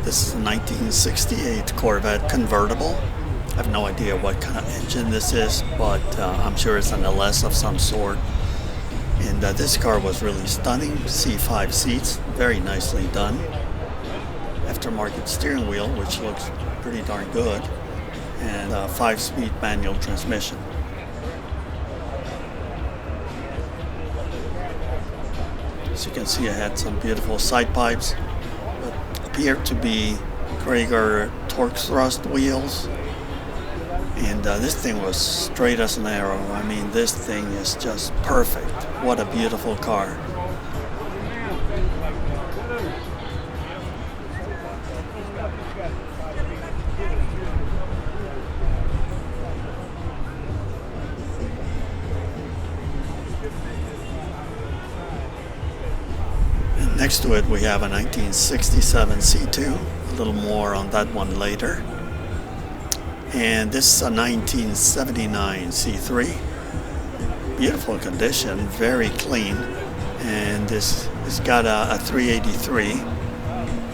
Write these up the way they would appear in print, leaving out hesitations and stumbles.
This is a 1968 Corvette Convertible. I have no idea what kind of engine this is, but I'm sure it's an LS of some sort. And this car was really stunning. C5 seats, very nicely done. Aftermarket steering wheel, which looks pretty darn good. And a 5-speed manual transmission. As you can see, I had some beautiful side pipes. Appear to be Krager torque thrust wheels, and this thing was straight as an arrow. I mean, this thing is just perfect. What a beautiful car. Next to it we have a 1967 C2, a little more on that one later. And this is a 1979 C3. Beautiful condition, very clean. And this has got a 383,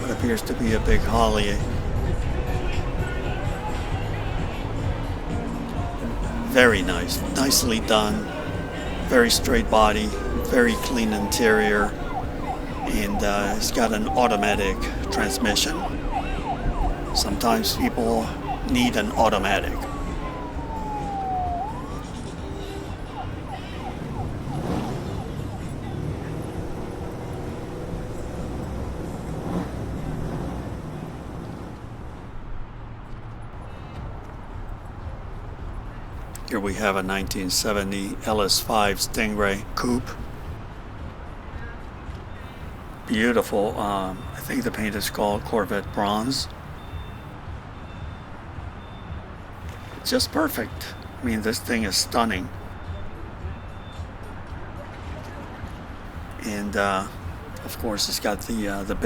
what appears to be a big Holley. Very nice, nicely done, very straight body, very clean interior. And it's got an automatic transmission. Sometimes people need an automatic. Here we have a 1970 LS5 Stingray Coupe. Beautiful. I think the paint is called Corvette Bronze. It's just perfect. I mean, this thing is stunning. And of course, it's got the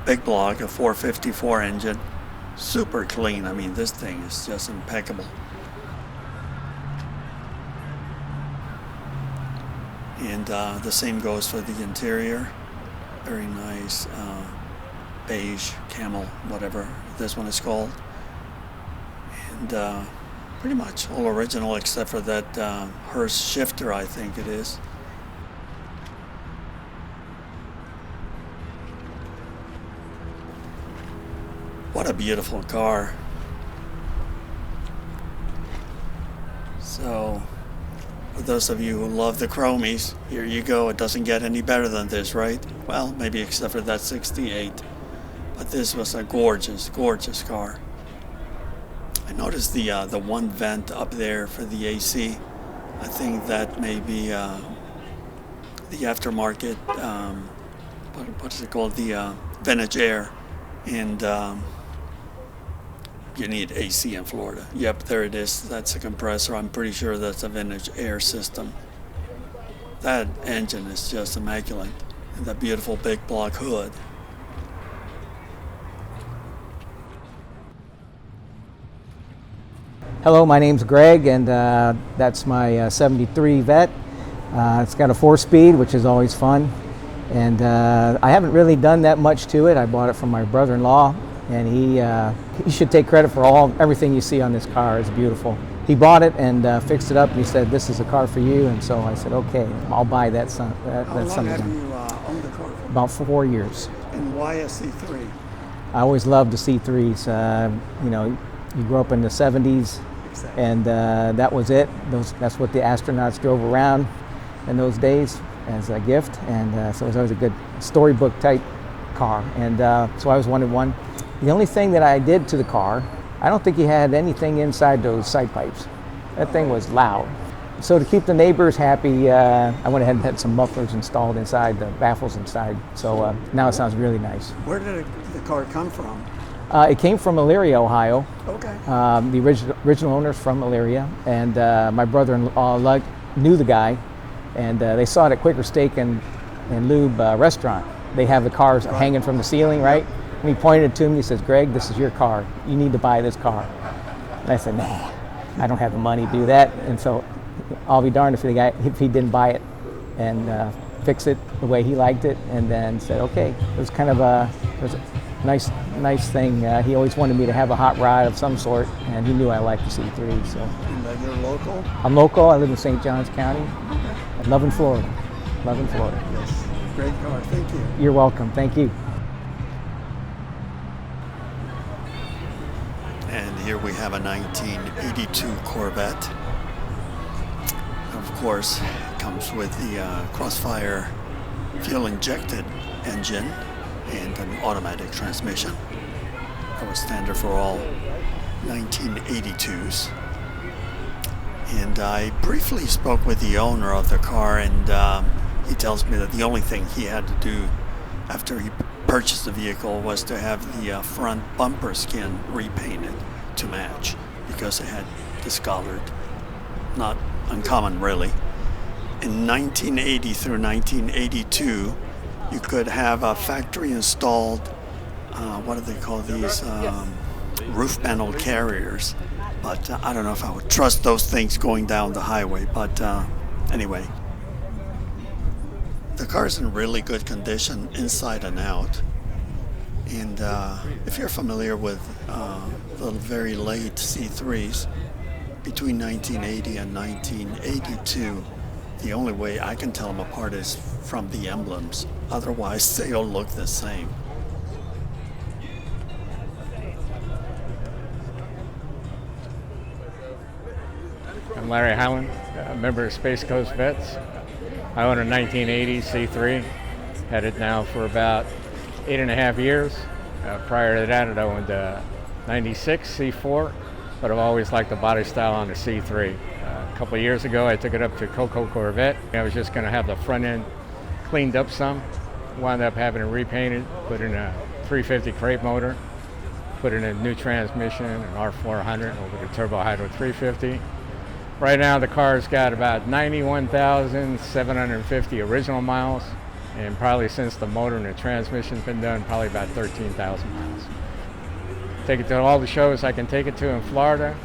big block, a 454 engine, super clean. I mean, this thing is just impeccable. And the same goes for the interior. Very nice beige camel, whatever this one is called, and pretty much all original except for that hearse shifter, I think it is. What a beautiful car. So for those of you who love the chromies, here you go. It doesn't get any better than this, right? Well, maybe except for that 68. But this was a gorgeous, gorgeous car. I noticed the one vent up there for the AC. I think that may be the aftermarket, what is it called? The vintage air. And you need AC in Florida. Yep, there it is. That's a compressor. I'm pretty sure that's a vintage air system. That engine is just immaculate. And that beautiful big block hood. Hello, my name's Greg, and that's my 73 Vette. It's got a 4-speed, which is always fun. And I haven't really done that much to it. I bought it from my brother-in-law. And he should take credit for everything you see on this car. It's beautiful. He bought it and fixed it up, and he said, "This is a car for you." And so I said, "Okay, I'll buy that." How long have you owned the car? About 4 years. And why a C3? I always loved the C3s. You know, you grew up in the 70s, exactly. And that was it. That's what the astronauts drove around in those days as a gift, and so it was always a good storybook type car. And so I always wanted one. The only thing that I did to the car, I don't think he had anything inside those side pipes. That thing was loud. So to keep the neighbors happy, I went ahead and had some mufflers installed inside, the baffles inside. So now it sounds really nice. Where did the car come from? It came from Elyria, Ohio. Okay. The original owner's from Elyria, and my brother-in-law knew the guy, and they saw it at Quaker Steak and Lube restaurant. They have the cars hanging from the ceiling, right? And he pointed to me, he says, "Greg, this is your car. You need to buy this car." And I said, "Nah, I don't have the money to do that." And so I'll be darned if he didn't buy it and fix it the way he liked it, and then said, okay. It was kind of a nice thing. He always wanted me to have a hot rod of some sort, and he knew I liked the C3. So. And you're local? I'm local. I live in St. Johns County. I love in Florida. Love in Florida. Yes. Great car. Thank you. You're welcome. Thank you. And here we have a 1982 Corvette. Of course, it comes with the Crossfire fuel-injected engine and an automatic transmission. That was standard for all 1982s. And I briefly spoke with the owner of the car, and he tells me that the only thing he had to do after he purchased the vehicle was to have the front bumper skin repainted to match, because it had discolored. Not uncommon, really. In 1980 through 1982, you could have a factory installed, what do they call these, roof panel carriers. But I don't know if I would trust those things going down the highway. But anyway, the car's in really good condition inside and out. And if you're familiar with the very late C3s, between 1980 and 1982, the only way I can tell them apart is from the emblems. Otherwise, they all look the same. I'm Larry Howland, a member of Space Coast Vets. I own a 1980 C3. Had it now for about 8.5 years. Prior to that, I owned a 96 C4, but I've always liked the body style on the C3. A couple of years ago, I took it up to Coco Corvette. I was just going to have the front end cleaned up some. Wound up having it repainted, put in a 350 crate motor, put in a new transmission, an R400 over the Turbo Hydro 350. Right now, the car's got about 91,750 original miles, and probably since the motor and the transmission's been done, probably about 13,000 miles. Take it to all the shows I can take it to in Florida.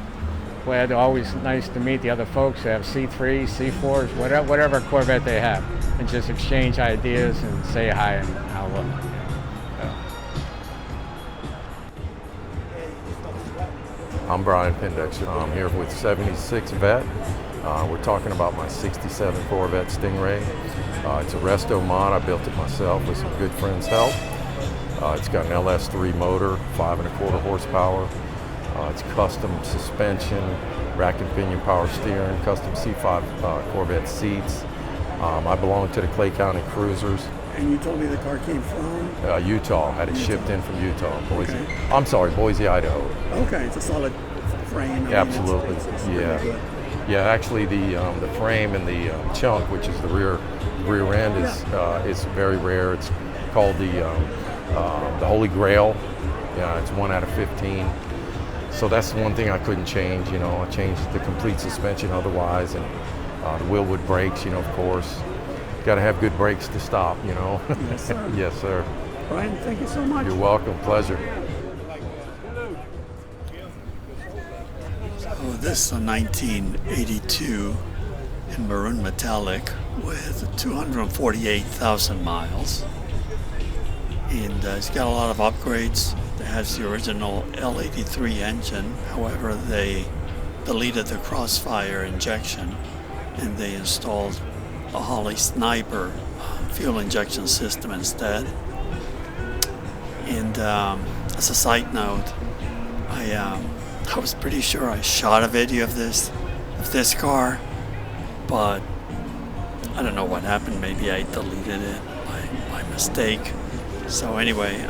Glad, always nice to meet the other folks who have C3s, C4s, whatever Corvette they have, and just exchange ideas and say hi and how well. I'm Brian Pendexter. I'm here with 76 Vette. We're talking about my 67 Corvette Stingray. It's a Restomod. I built it myself with some good friends' help. It's got an LS3 motor, 5.25 horsepower. It's custom suspension, rack and pinion power steering, custom C5 Corvette seats. I belong to the Clay County Cruisers. And you told me the car came from? Utah. Had it shipped in from Utah. Boise. Okay. I'm sorry, Boise, Idaho. Okay, it's a solid frame. Absolutely. It's Yeah. really good. Yeah, actually the frame and the chunk, which is the rear end, is very rare. It's called the Holy Grail. Yeah, it's 1 out of 15. So that's one thing I couldn't change. You know, I changed the complete suspension otherwise, and the Willwood brakes. You know, of course, got to have good brakes to stop. You know. Yes, sir. Yes, sir. Brian, thank you so much. You're welcome. Pleasure. Oh, this is a 1982 in maroon metallic with 248,000 miles. And it's got a lot of upgrades. It has the original L83 engine. However, they deleted the Crossfire injection and they installed a Holley Sniper fuel injection system instead. And as a side note, I was pretty sure I shot a video of this car, but I don't know what happened. Maybe I deleted it by mistake. So anyway,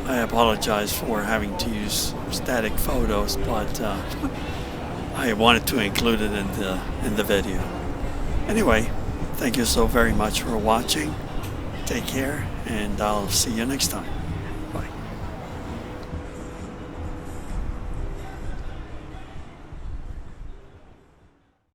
I apologize for having to use static photos, but I wanted to include it in the video. Anyway, thank you so very much for watching. Take care, and I'll see you next time.